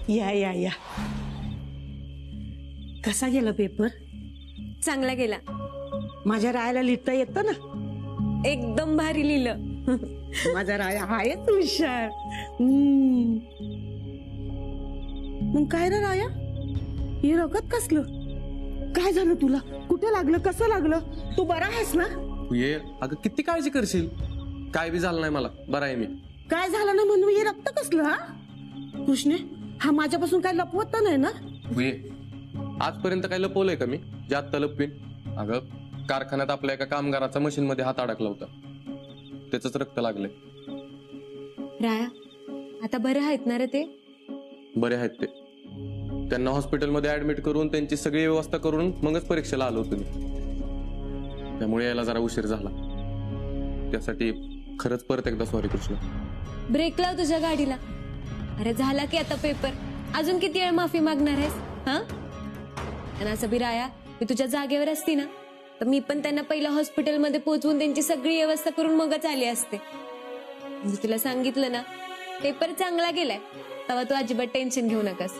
या या या. कसा गेला पेपर? चांगला गेला. माझ्या रायाला लिहिता येतं ना? एकदम भारी लिहिलं. माझा राया आहेच हुशार. मग काय रे राया, हे रगत कसलं? काय झालं तुला? कुठे लागलं? कसं लागलं? तू बरा आहेस ना? ये अगं किती काळजी करशील. काय बी झालं नाही मला, बरा आहे मी. काय झालं ना म्हणून हे रक्त कसलं? हा कृष्णे, हा माझ्यापासून काय लपवत नाही ना? ये आजपर्यंत काय लपवलंय का मी जे आत्ता लपवीन? अगं कारखान्यात आपल्या एका कामगाराचा मशीन मध्ये हात अडकला होता, त्याच रक्त लागलंय. राया, आता बरं आहेत ना रे ते? बरे आहेत ते. त्यांना हॉस्पिटलमध्ये ऍडमिट करून त्यांची सगळी व्यवस्था करून मगच परीक्षेला आलो होतो मी. त्यामुळे यायला जरा उशीर झाला. त्यासाठी खरंच परत एकदा सॉरी कृष्ण. ब्रेक लाव तुझ्या गाडीला. अरे झाला की आता पेपर, अजून किती वेळ माफी मागणार आहेस? हा, आणि असं बी राया, मी तुझ्या जागेवर असती ना तर मी पण त्यांना पहिला हॉस्पिटलमध्ये पोहोचवून त्यांची सगळी व्यवस्था करून मगच आली असते. मी तुला सांगितलं ना, पेपर चांगला गेलाय, तेव्हा तू अजिबात टेन्शन घेऊ नकास.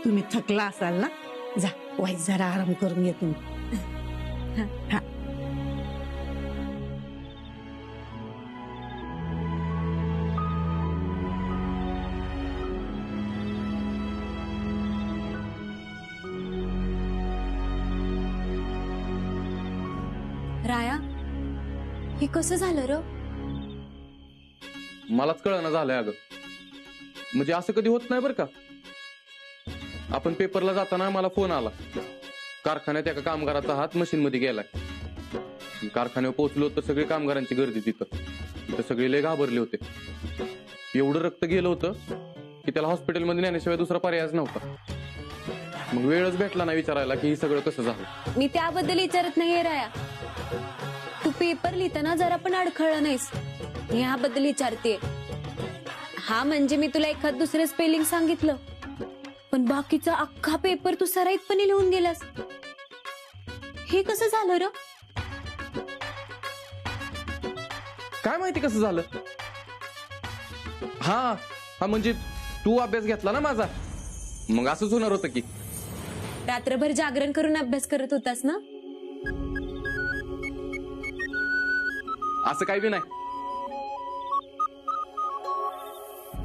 तुम्ही थकला असाल ना, जा वाईट जरा आराम करून ये तुम्ही. हा. राया, हे कसं झालं र? मलाच कळना झालंय अगं. म्हणजे असं कधी होत नाही बरं का. आपण पेपरला जाताना मला फोन आला, कारखान्यात एका कामगाराचा हात मशीन मध्ये गेलाय. कारखान्यावर पोहोचलो तर सगळी कामगारांची गर्दी तिथं सगळे लय घाबरले होते. एवढं रक्त गेलं होतं की त्याला हॉस्पिटलमध्ये नेण्याशिवाय दुसरा पर्यायच नव्हता. मग वेळच भेटला नाही विचारायला की हे सगळं कसं झालं. मी त्याबद्दल विचारत नाहीये राया, तू पेपर लिहिताना जरा पण अडखळला नाहीस, ह्याबद्दल विचारते. हा म्हणजे मी तुला एखाद दुसरं स्पेलिंग सांगितलं, पण बाकीचा अख्खा पेपर तू सराईतपणे लिहून गेलास. हे कसं झालं र? काय माहिती कसं झालं. हा हा म्हणजे तू अभ्यास घेतला ना माझा, मग असंच होणार होतं की. रात्रभर जागरण करून अभ्यास करत होतास ना? असं काही बी नाही.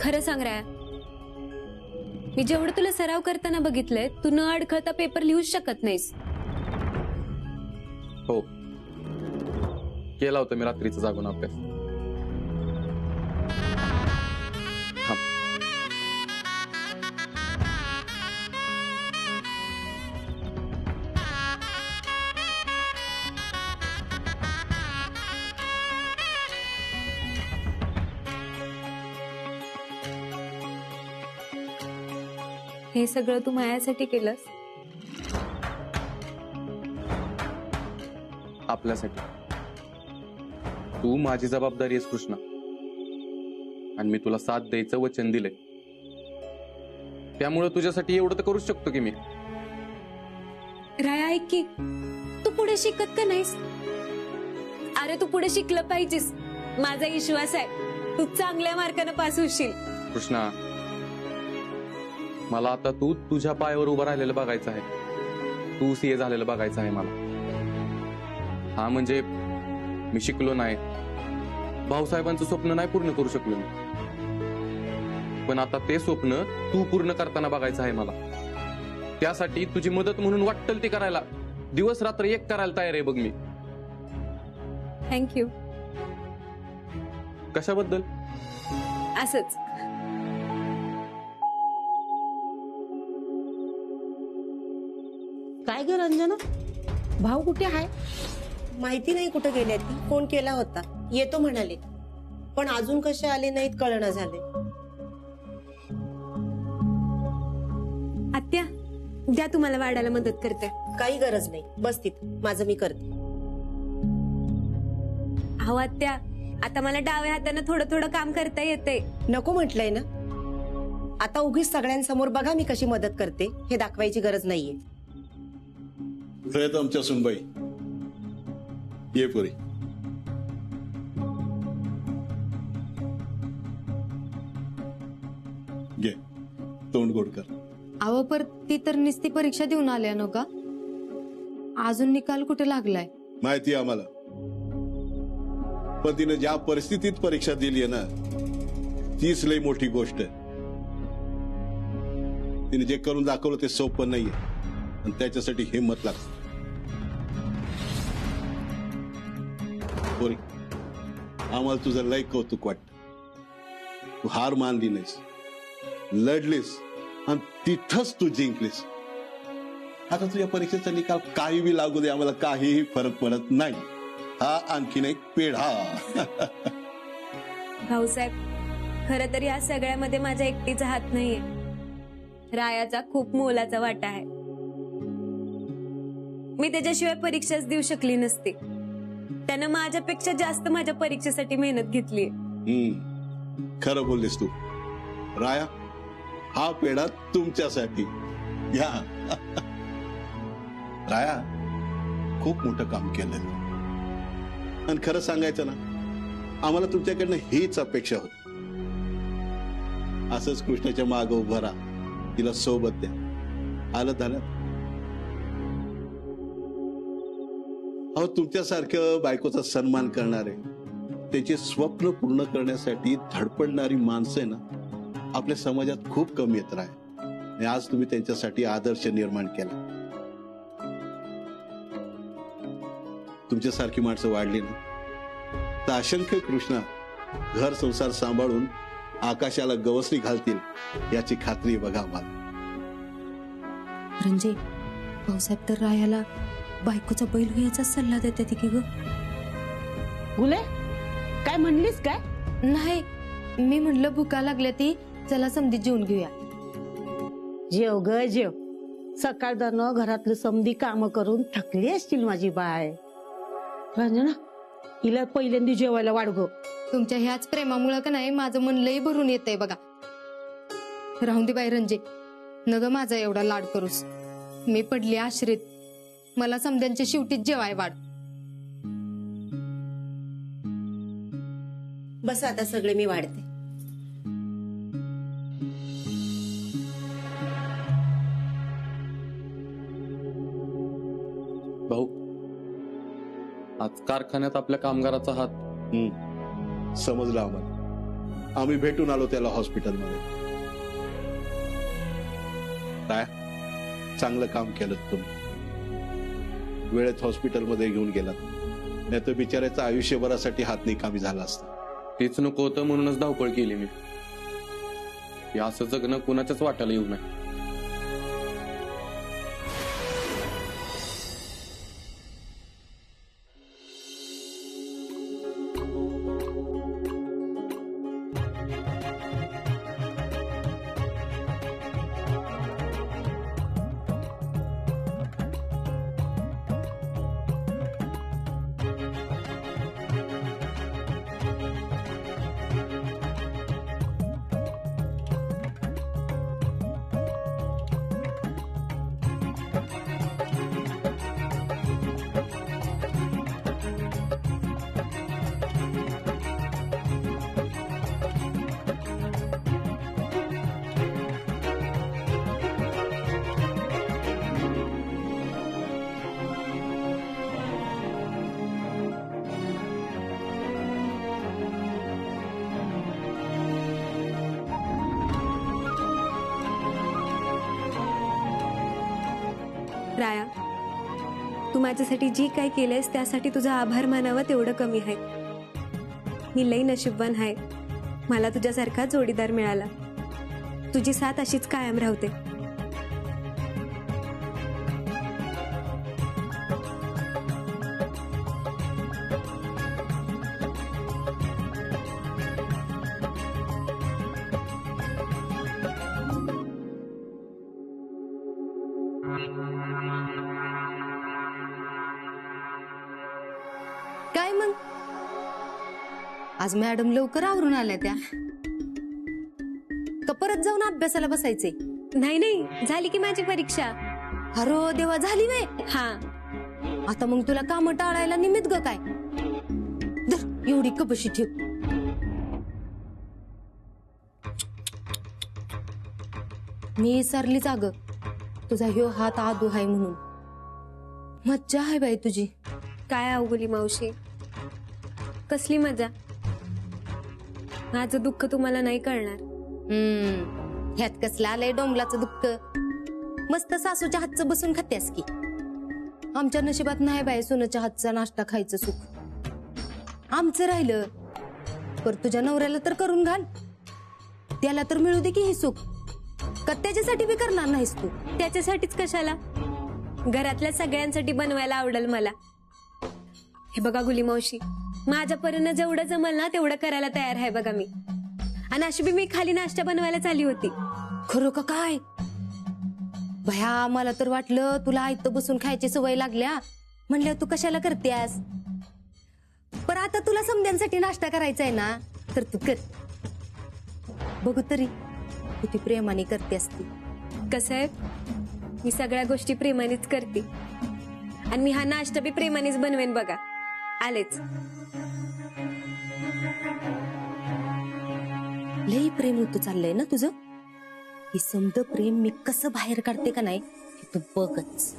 खरं सांग राया, मी जेवढं तुला सराव करताना बघितलंय, तू न अडखळता पेपर लिहूच शकत नाहीस. हो, केला होता मी रात्रीचा जागून अभ्यास. थांब. हे सगळं तू माझ्यासाठी केलंस? आपल्यासाठी. तू माझी जबाबदारी आहेस कृष्णा, आणि मी तुला साथ द्यायचं वचन दिलंय. त्यामुळे तुझ्यासाठी एवढं तर करूच शकतो की मी. राया ऐक की, तू पुढे शिकत का नाहीस? अरे तू पुढे शिकलं पाहिजेस, माझा विश्वास आहे तू चांगल्या मार्काने पास होशील. कृष्णा, मला आता तू तुझ्या पायावर उभं राहिलेलं बघायचं आहे. तू सीए झालेलं बघायचं आहे मला. हा म्हणजे मी शिकलो नाही, भाऊसाहेबांचं स्वप्न नाही पूर्ण करू शकलो मी, पण आता ते स्वप्न तू पूर्ण करताना बघायचं आहे मला. त्यासाठी तुझी मदत म्हणून वाटेल ती करायला दिवस रात्र एक करायला तयार आहे बघ मी. थँक्यू. कशाबद्दल? असंच. काय ग रंजना, भाऊ कुठे आहे? माहिती नाही कुठे गेले ती. फोन केला होता, येतो म्हणाले, पण अजून कसे आले नाहीत कळना झाले. आत्या, द्या तुम्हाला वाढायला मदत करते. काही गरज नाही, बस तिथं, माझं मी करते. अहो आत्या, आता मला डाव्या हाताने थोडं थोडं काम करता येते. नको म्हटलंय ना. आता उगीच सगळ्यांसमोर बघा मी कशी मदत करते हे दाखवायची गरज नाहीये. आहेत आमच्या सुनबाई. ये पुरी. घे, तोंड गोडकर. अहो पर ती तर नुसती परीक्षा देऊन आल्या न का? अजून निकाल कुठे लागलाय? माहिती आहे आम्हाला, पण तिने ज्या परिस्थितीत परीक्षा दिली आहे ना, तीच लई मोठी गोष्ट आहे. तिने जे करून दाखवलं ते सोपं नाहीये, आणि त्याच्यासाठी हिंमत लागते. पोरी, आम्हाला तुझं लय कौतुक वाटत. तू हार मानली नाहीस, लढलीस आणि तिथंच तू जिंकलीस. आता तुझ्या परीक्षेचा निकाल काही बी लागू दे, आम्हाला काहीही फरक पडत नाही. हा आणखीन एक पेढा. भाऊसाहेब, खरं तर या सगळ्यामध्ये माझ्या एकटीचा हात नाहीये. रायाचा खूप मोलाचा वाटा आहे. मी त्याच्याशिवाय परीक्षाच देऊ शकली नसती. त्यानं माझ्यापेक्षा जास्त माझ्या परीक्षेसाठी मेहनत घेतली. खरं बोललीस तू. राया, हा पेढा तुमच्यासाठी घ्या. राया, खूप मोठं काम केलं, आणि खरं सांगायचं ना, आम्हाला तुमच्याकडनं हीच अपेक्षा होती. असंच कृष्णाच्या मागे उभं राहा, तिला सोबत द्या. आलं झालं. अहो, तुमच्यासारखं बायकोचा सन्मान करणारे, त्याचे स्वप्न पूर्ण करण्यासाठी धडपडणारी माणसं आहे ना, आपल्या समाजात खूप कमी येत राहील. आणि आज तुम्ही त्यांच्यासाठी आदर्श निर्माण केला. तुमच्यासारखी माणसं वाढली ना, तर असंख्य कृष्णा घर संसार सांभाळून आकाशाला गवसणी घालतील याची खात्री बघा मला. रंजे, भाऊसाहेब तर रायाला बायकोचा बैल व्हायचा सल्ला देते की ग? गुले, काय म्हणलीस काय? नाही, मी म्हणलं भुका लागल्या ती, चला समधी जेवून घेऊया. जेव ग जेव. सकाळदानं घरातलं समधी काम करून थकली असतील माझी बाय. रंजना, हिला पहिल्यांदा जेवायला वाढव. तुमच्या ह्याच प्रेमामुळे का नाही माझं मन लई भरून येतंय बघा. राहून दे बाई रंजे, न ग माझा एवढा लाड करूस. मी पडली आश्रित, मला समध्यांच्या शेवटीच जेवाय वाढ. बस आता सगळे मी वाढते. भाऊ, आज कारखान्यात आपल्या कामगाराचा हात. समजलं आम्हाला. आम्ही भेटून आलो त्याला हॉस्पिटलमध्ये. काय चांगलं काम केलं तुम्ही. वेळेत हॉस्पिटलमध्ये घेऊन गेलात, नाही तर बिचाऱ्याचं आयुष्यभरासाठी हात निकामी झाला असता. तेच नको होतं, म्हणूनच धावपळ केली मी. हे असं जगणं कुणाच्याच वाट्याला येऊ नये. राया, तू माझ्यासाठी जी काय केलंयस त्यासाठी तुझा आभार मानावा तेवढं कमी आहे. मी लई नशीबवान आहे, मला तुझ्यासारखा जोडीदार मिळाला. तुझी साथ अशीच कायम राहते. काय मग आज मॅडम लवकर आवरून आल्या त्या का परत जाऊन अभ्यासाला बसायचे? नाही नाही, झाली की माझी परीक्षा. अरे देवा, झाली वे? हा, आता मग तुला काम टाळायला निमित्त ग काय? धर, एवढी कपशी ठेव. मी विसरलीच अगं तुझा ह्यो हात आदू हाय म्हणून. मज्जा आहे बाई तुझी. काय अवघुली मावशी, कसली मजा. माझं दुःख तुम्हाला नाही कळणार. ह्यात कसलं आलंय डोंगलाचं दुःख. मस्त सासूच्या हातचं बसून खात्यास की. आमच्या नशिबात नाही बाई सोनाच्या हातचा नाश्ता खायचं सुख. आमचं राहिलं पर तुझ्या नवऱ्याला तर करून घाल, त्याला तर मिळू दे की हे सुख. का त्याच्यासाठी बी करणार नाहीस तू? त्याच्यासाठीच कशाला, घरातल्या सगळ्यांसाठी बनवायला आवडेल मला. हे बघा गुली मावशी, माझ्यापर्यंत जेवढं जमल ना तेवढं करायला तयार आहे बघा मी. आणि अशी बी मी खाली नाश्ता बनवायला चालली होती. खरं का काय? भया मला तर वाटलं तुला आयतं बसून खायची सवय लागल्या म्हणल्या तू कशाला करतेस. पण आता तुला समध्यांसाठी नाश्ता करायचा आहे ना तर तू कर. बघू तरी किती प्रेमाने करतेस ती. कसं आहे, मी सगळ्या गोष्टी प्रेमानेच करते आणि मी हा नाश्ता बी प्रेमानेच बनवेन बघा. आलेच. लई प्रेम होतं चाललंय ना तुझं. हे समद प्रेम मी कसं बाहेर काढते का नाही हे तू बघच.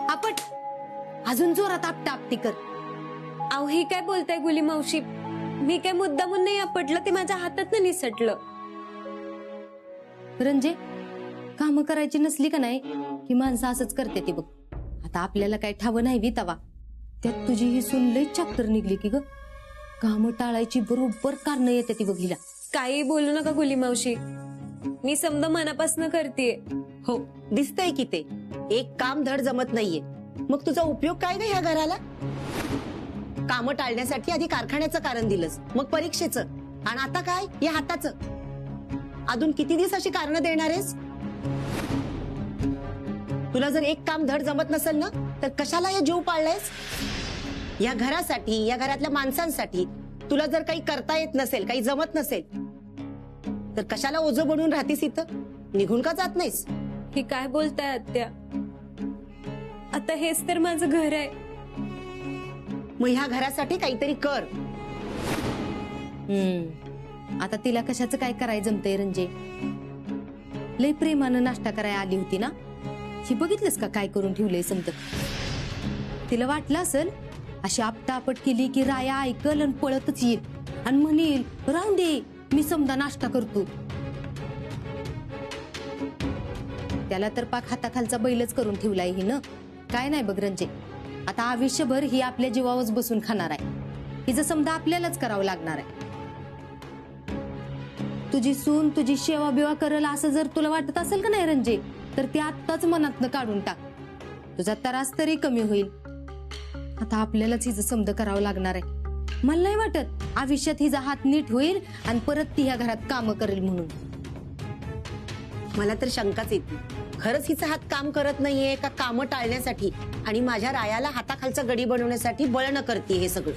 आपट अजून जोरात आपटा आपटी कर. अहो ही काय बोलताय गुली मावशी, मी काय मुद्दामून नाही आपटलं, ते माझ्या हातात निसटलं. रंजे काम करायची नसली का नाही की माणसं असंच करते ती बघ. आता आपल्याला काय ठावं नाही बी तवा. त्यात तुझी ही सून लई चाप्टर निघली की ग. काम टाळायची बरोबर कारण येते ती बघ हिला. काही बोलू नका गुली मावशी, मी समजा मनापासून करते. हो दिसतंय की ते एक काम धड जमत नाहीये. मग तुझा उपयोग काय ग ह्या घराला? कामं टाळण्यासाठी आधी कारखान्याचं कारण दिलंस, मग परीक्षेचं, आणि आता काय या हाताचं. अजून किती दिवस अशी कारणं देणार आहेस? तुला जर एक काम धड जमत नसेल ना तर कशाला हे जीव पाळलायस? या घरासाठी, या घरातल्या माणसांसाठी तुला जर काही करता येत नसेल, काही जमत नसेल तर कशाला ओझं बनून राहतीस इथं? निघून का जात नाहीस? ही काय बोलताय आत्या? आता हेच तर माझं घर आहे. मग ह्या घरासाठी काहीतरी कर. आता तिला कशाचं काय कराय जमतंय रंजे. लय प्रेमानं नाश्ता करायला आली होती ना. ही बघितलंस का काय करून ठेवलंय समत. तिला वाटलं असेल अशी आपटापट केली की राया ऐकल आणि पळतच येईल आणि म्हणेल राहून दे मी समजा नाश्ता करतो. त्याला तर पाक हाताखालचा बैलच करून ठेवलाय ही ना. काय नाही बघ रंजे, आता आयुष्यभर ही आपल्या जीवावरच बसून खाणार आहे. हिचं समजा आपल्यालाच करावं लागणार आहे. तुझी सून तुझी सेवा बिवा करल असं जर तुला वाटत असेल का नाही रंजे तर ते आत्ताच मनातनं काढून टाक. तुझा त्रास तरी कमी होईल. आता आपल्यालाच हिचं समज करावं लागणार आहे. मला नाही वाटत आयुष्यात हिचा हात नीट होईल आणि परत ती ह्या घरात काम करेल म्हणून. मला तर शंकाच येते, खरंच हिचा हात काम करत नाहीये का कामं टाळण्यासाठी आणि माझ्या रायाला हाताखालचा गडी बनवण्यासाठी बळणं करते हे सगळं.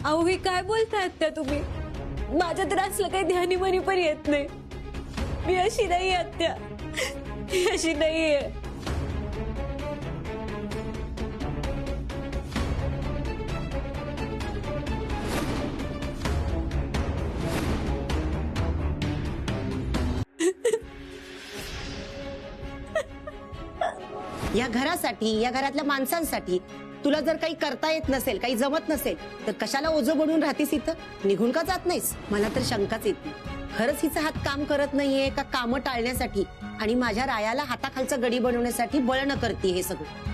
अहो ही काय बोलताय आत्या तुम्ही? माझ्या तर असलं काही ध्यानी मनी पण येत नाही. मी अशी नाही आत्या, मी अशी नाहीये. या घरासाठी, या घरातल्या माणसांसाठी तुला जर काही करता येत नसेल, काही जमत नसेल, तर कशाला ओझं बनून राहतीस इथं? निघून का जात नाहीस? मला तर शंकाच येते, खरंच हिचा हात काम करत नाहीये का कामं टाळण्यासाठी आणि माझ्या रायाला हाताखालचं गडी बनवण्यासाठी बळणं करते हे सगळं.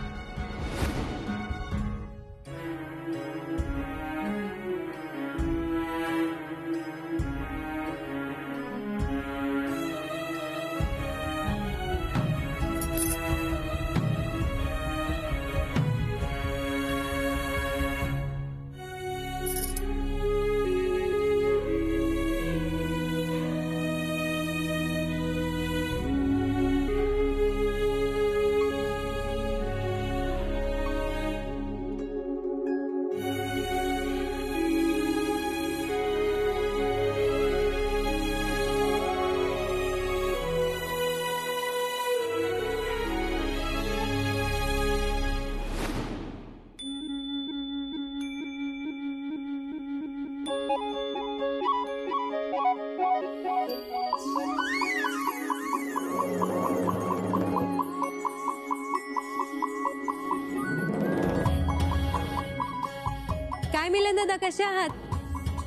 काय मिलन दादा, कशा आहात?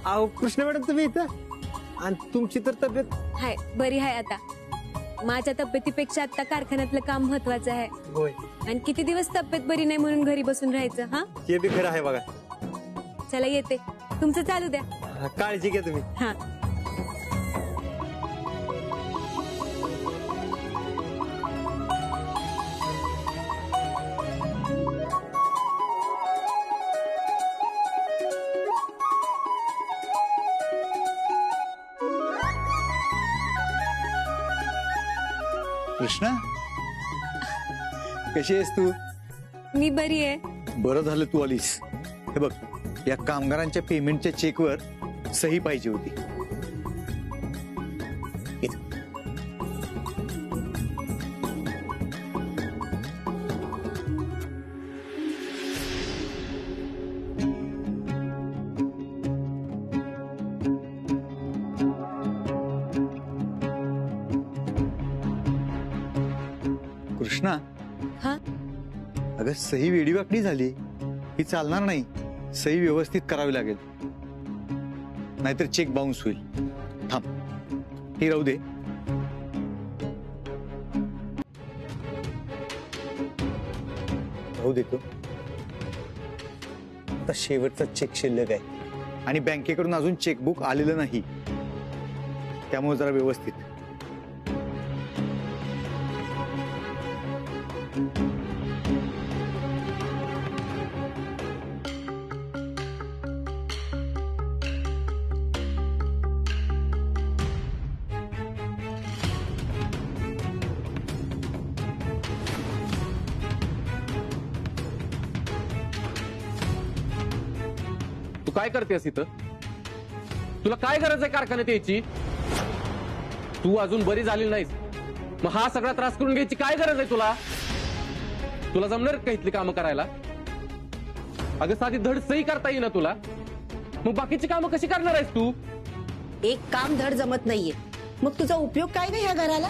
अहो कृष्ण मॅडम तुम्ही इथं, आणि तुमची तर तब्येत. हाय, बरी हाय आता. माझ्या तब्येतीपेक्षा आता कारखान्यातलं काम महत्वाचं आहे. होय, आणि किती दिवस तब्येत बरी नाही म्हणून घरी बसून राहायचं? हा, ते बी खरं आहे बघा. चला येते, तुमचं चालू द्या. काळजी घ्या तुम्ही. हा. कृष्णा, कशी आहेस तू? मी बरी आहे. बरं झालं तू आलीस. हे बघ, या कामगारांच्या पेमेंटच्या चेकवर सही पाहिजे होती. इथं. कृष्णा, हा, अगं सही वेडीवाकडी झाली, ही चालणार नाही. सही व्यवस्थित करावी लागेल, नाहीतर चेक बाउन्स होईल. थांब, ही राहू दे. राहू देतो. आता शेवटचा चेक शिल्लक आहे आणि बँकेकडून अजून चेकबुक आलेलं नाही, त्यामुळे जरा व्यवस्थित. तू काय करतेस इथं? तुला काय गरज आहे कारखान्यात यायची? तू अजून बरी झाली नाहीस, मग हा सगळा त्रास करून घ्यायची काय गरज आहे तुला? तुला जमणार का इथली कामं करायला? अगं साधी धड सही करता येईना तुला, मग बाकीची कामं कशी करणार आहेस तू? एक काम धड जमत नाहीये, मग तुझा उपयोग काय ग ह्या घराला?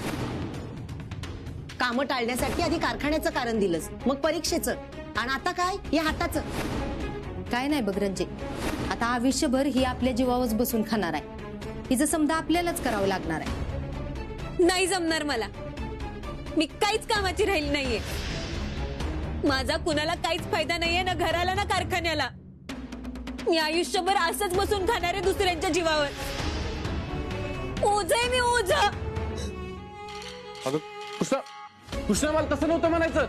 कामं टाळण्यासाठी आधी कारखान्याचं कारण दिलंस, मग परीक्षेचं, आणि आता काय या हाताचं? काय नाही बघ रंजे, आता आयुष्यभर ही आपल्या जीवावरच बसून खाणार आहे. हिचं समजा आपल्यालाच करावं लागणार आहे. नाही जमणार मला. मी काहीच कामाची राहिली नाहीये. माझा कुणाला काहीच फायदा नाहीये, ना घराला ना कारखान्याला. मी आयुष्यभर असंच बसून खाणार आहे दुसऱ्यांच्या जीवावर. ओझ आहे मी, ओझ. अगं कृष्णा, कृष्णा मला तसं नव्हतं म्हणायचं.